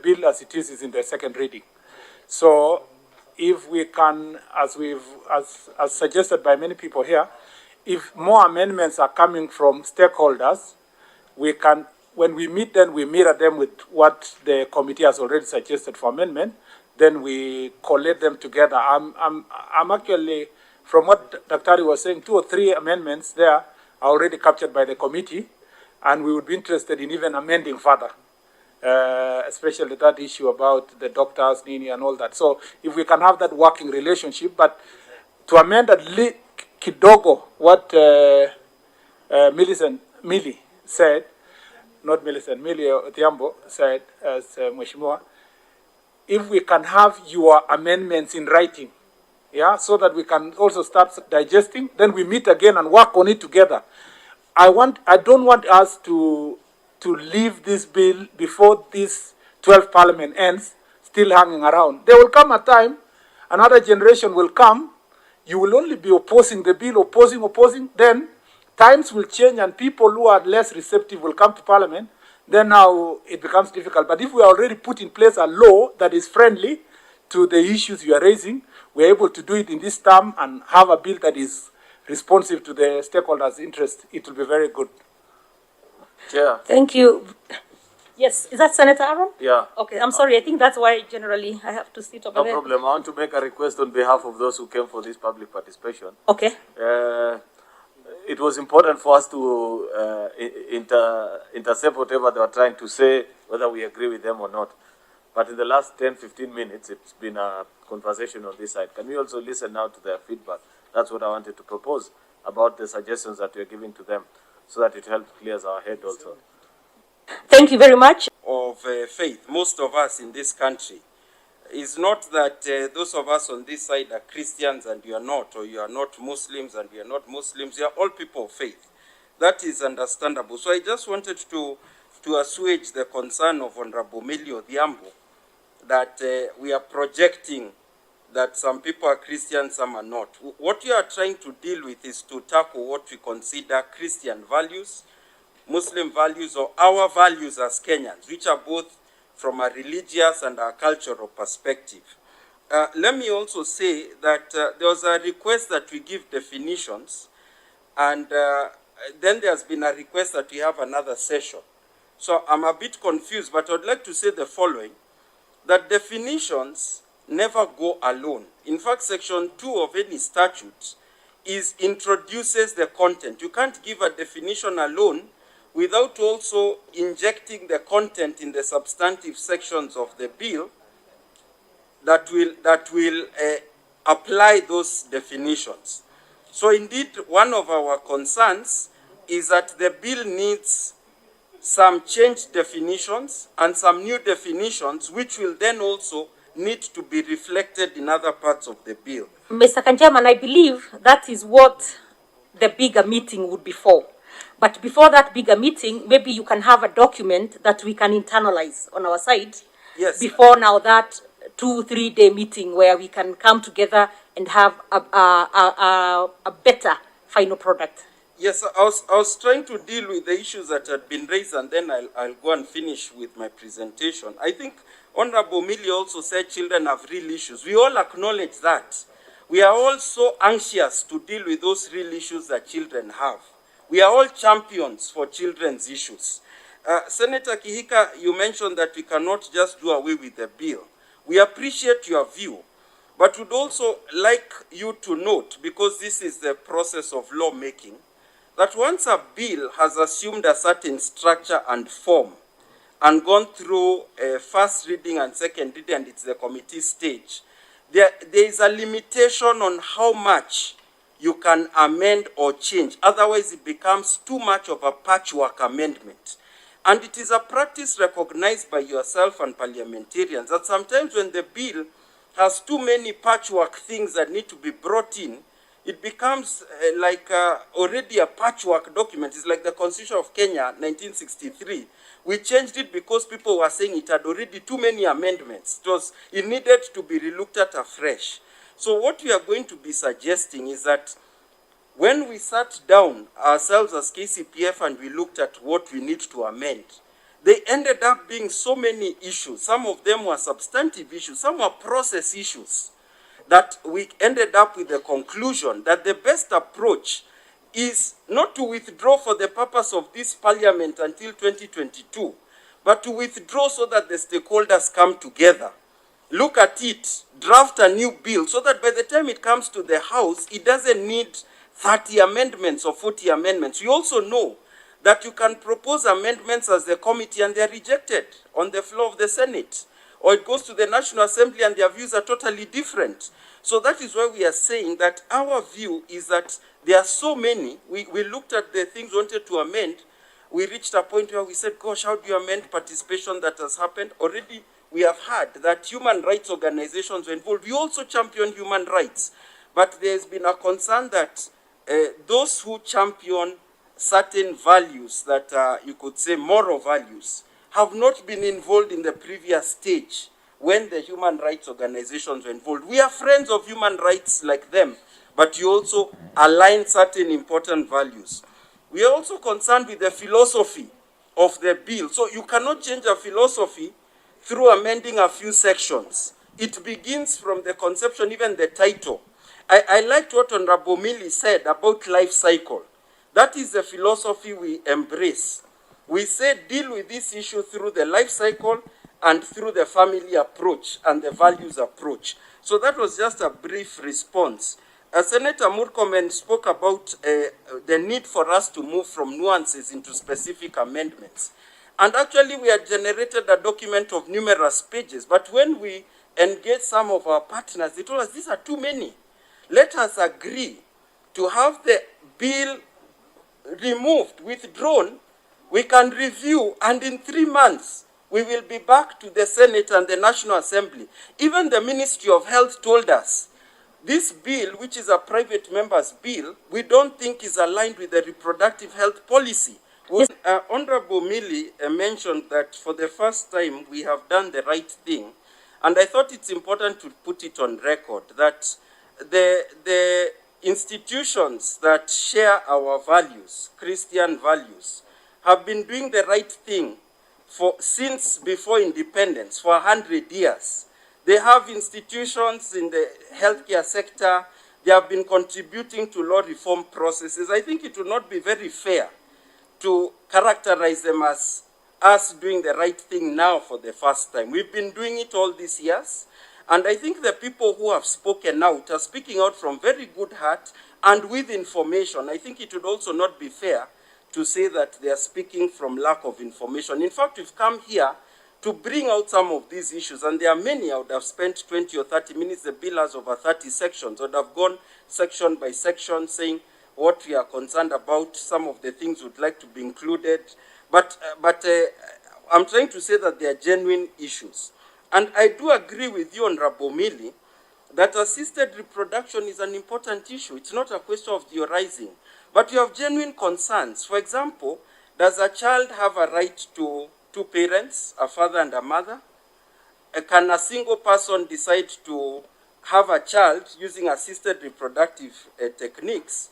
bill as it is in the second reading. So if we can, as suggested by many people here, if more amendments are coming from stakeholders, we can, when we meet them, we mirror them with what the committee has already suggested for amendment. Then we collate them together. I'm actually, from what Dr. was saying, 2 or 3 amendments there are already captured by the committee, and we would be interested in even amending further, especially that issue about the doctors, Nini, and all that. So if we can have that working relationship, but to amend at least kidogo what Millie said, not Millicent, Millie Odhiambo said as Mheshimiwa, if we can have your amendments in writing, yeah, so that we can also start digesting, then we meet again and work on it together. I don't want us to leave this bill before this 12th Parliament ends, still hanging around. There will come a time, another generation will come, you will only be opposing the bill, opposing, then times will change and people who are less receptive will come to Parliament. Then now it becomes difficult. But if we already put in place a law that is friendly to the issues you are raising, we're able to do it in this term and have a bill that is responsive to the stakeholders' interest, it will be very good. Chair. Thank you. Yes, is that Senator Aaron? Yeah. Okay, I'm sorry. I think that's why generally I have to sit over there. No problem. I want to make a request on behalf of those who came for this public participation. Okay. It was important for us to intercept whatever they were trying to say, whether we agree with them or not. But in the last 10, 15 minutes, it's been a conversation on this side. Can we also listen now to their feedback? That's what I wanted to propose about the suggestions that we're giving to them, so that it helps clear our head also. Thank you very much. Of faith, most of us in this country, is not that those of us on this side are Christians and you are not, or you are not Muslims and you are not Muslims. You are all people of faith. That is understandable. So I just wanted to assuage the concern of Honorable Millie Odhiambo that we are projecting that some people are Christians, some are not. What you are trying to deal with is to tackle what we consider Christian values, Muslim values, or our values as Kenyans, which are both from a religious and a cultural perspective. Let me also say that there was a request that we give definitions, and then there's been a request that we have another session. So I'm a bit confused, but I'd like to say the following, that definitions never go alone. In fact, Section 2 of any statute introduces the content. You can't give a definition alone without also injecting the content in the substantive sections of the bill that will apply those definitions. So indeed, one of our concerns is that the bill needs some changed definitions and some new definitions, which will then also need to be reflected in other parts of the bill. Mr. Kanjaman, I believe that is what the bigger meeting would be for. But before that bigger meeting, maybe you can have a document that we can internalize on our side. Yes. Before now that 2-3 day meeting where we can come together and have a better final product. Yes, I was trying to deal with the issues that had been raised, and then I'll go and finish with my presentation. I think Honorable Millie also said children have real issues. We all acknowledge that. We are all so anxious to deal with those real issues that children have. We are all champions for children's issues. Senator Kihika, you mentioned that we cannot just do away with the bill. We appreciate your view, but would also like you to note, because this is the process of lawmaking, that once a bill has assumed a certain structure and form and gone through a first reading and second reading, and it's the committee stage, there is a limitation on how much you can amend or change. Otherwise, it becomes too much of a patchwork amendment. And it is a practice recognized by yourself and parliamentarians that sometimes when the bill has too many patchwork things that need to be brought in, it becomes already a patchwork document. It's like the Constitution of Kenya, 1963. We changed it because people were saying it had already too many amendments. It needed to be relooked at afresh. So what we are going to be suggesting is that when we sat down ourselves as KCPF and we looked at what we need to amend, they ended up being so many issues. Some of them were substantive issues, some were process issues, that we ended up with the conclusion that the best approach is not to withdraw for the purpose of this parliament until 2022, but to withdraw so that the stakeholders come together, look at it, draft a new bill, so that by the time it comes to the House, it doesn't need 30 amendments or 40 amendments. You also know that you can propose amendments as the committee and they're rejected on the floor of the Senate. Or it goes to the National Assembly and their views are totally different. So that is why we are saying that our view is that there are so many. We looked at the things we wanted to amend. We reached a point where we said, gosh, how do you amend participation that has happened? Already we have heard that human rights organizations were involved. We also champion human rights. But there's been a concern that those who champion certain values that are, you could say, moral values, have not been involved in the previous stage when the human rights organizations were involved. We are friends of human rights like them, but you also align certain important values. We are also concerned with the philosophy of the bill. So you cannot change a philosophy through amending a few sections. It begins from the conception, even the title. I liked what Honorable Millie said about life cycle. That is the philosophy we embrace. We say deal with this issue through the life cycle and through the family approach and the values approach. So that was just a brief response. Senator Murkomen spoke about the need for us to move from nuances into specific amendments. And actually we had generated a document of numerous pages, but when we engaged some of our partners, they told us these are too many. Let us agree to have the bill removed, withdrawn, we can review, and in 3 months, we will be back to the Senate and the National Assembly. Even the Ministry of Health told us, this bill, which is a private member's bill, we don't think is aligned with the reproductive health policy. Yes. Honorable Millie mentioned that for the first time, we have done the right thing, and I thought it's important to put it on record that the institutions that share our values, Christian values, have been doing the right thing since before independence, for 100 years. They have institutions in the healthcare sector. They have been contributing to law reform processes. I think it would not be very fair to characterize them as us doing the right thing now for the first time. We've been doing it all these years. And I think the people who have spoken out are speaking out from very good heart and with information. I think it would also not be fair to say that they are speaking from lack of information. In fact, we've come here to bring out some of these issues, and there are many. I would have spent 20 or 30 minutes. The bill has over 30 sections. I would have gone section by section saying what we are concerned about, some of the things we'd like to be included. But I'm trying to say that they are genuine issues. And I do agree with you, Honorable Millie, that assisted reproduction is an important issue. It's not a question of theorizing. But you have genuine concerns. For example, does a child have a right to two parents, a father and a mother? Can a single person decide to have a child using assisted reproductive techniques?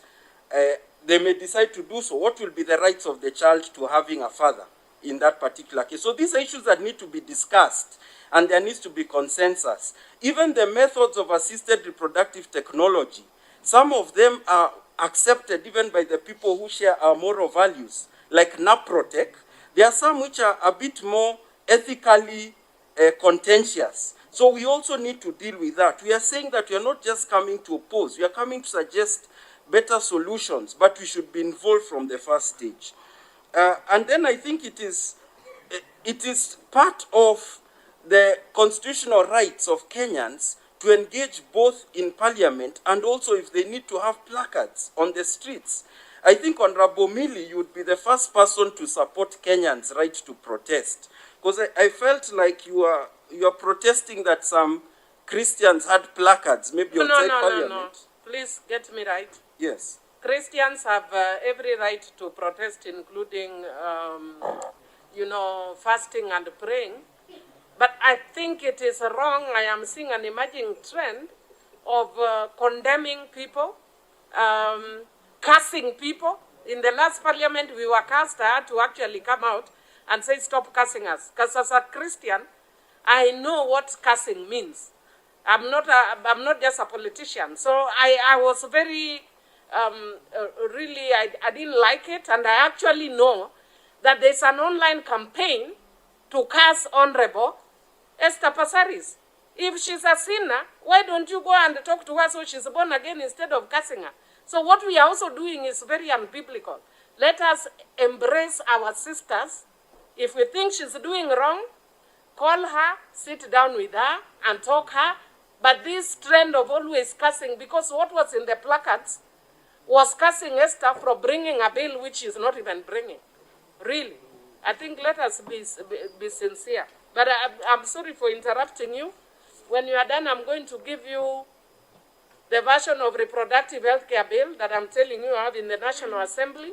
They may decide to do so. What will be the rights of the child to having a father in that particular case? So these are issues that need to be discussed, and there needs to be consensus. Even the methods of assisted reproductive technology, some of them are accepted even by the people who share our moral values, like Naprotec. There are some which are a bit more ethically contentious. So we also need to deal with that. We are saying that we are not just coming to oppose, we are coming to suggest better solutions, but we should be involved from the first stage. And then I think it is part of the constitutional rights of Kenyans to engage both in parliament and also if they need to have placards on the streets. I think, Honorable Millie, you would be the first person to support Kenyans' right to protest. Because I felt like you are protesting that some Christians had placards, maybe outside parliament. No. Please get me right. Yes. Christians have every right to protest, including, fasting and praying. But I think it is wrong. I am seeing an emerging trend of condemning people, cursing people. In the last parliament, we were cast. I had to actually come out and say, stop cursing us. Because as a Christian, I know what cursing means. I'm not just a politician. So I was very, really, I didn't like it. And I actually know that there's an online campaign to curse Honorable Esther Passaris. If she's a sinner, why don't you go and talk to her so she's born again instead of cursing her? So what we are also doing is very unbiblical. Let us embrace our sisters. If we think she's doing wrong, call her, sit down with her, and talk her. But this trend of always cursing, because what was in the placards was cursing Esther for bringing a bill which she's not even bringing. Really. I think let us be sincere. But I'm sorry for interrupting you. When you are done, I'm going to give you the version of reproductive health care bill that I'm telling you I have in the National Assembly.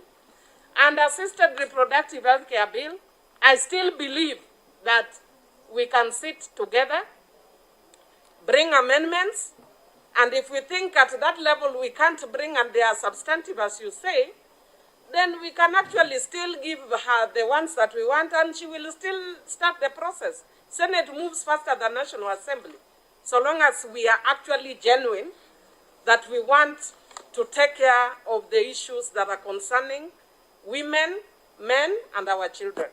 And assisted reproductive health care bill, I still believe that we can sit together, bring amendments, and if we think at that level we can't bring and they are substantive as you say, then we can actually still give her the ones that we want and she will still start the process. Senate moves faster than National Assembly, so long as we are actually genuine that we want to take care of the issues that are concerning women, men, and our children.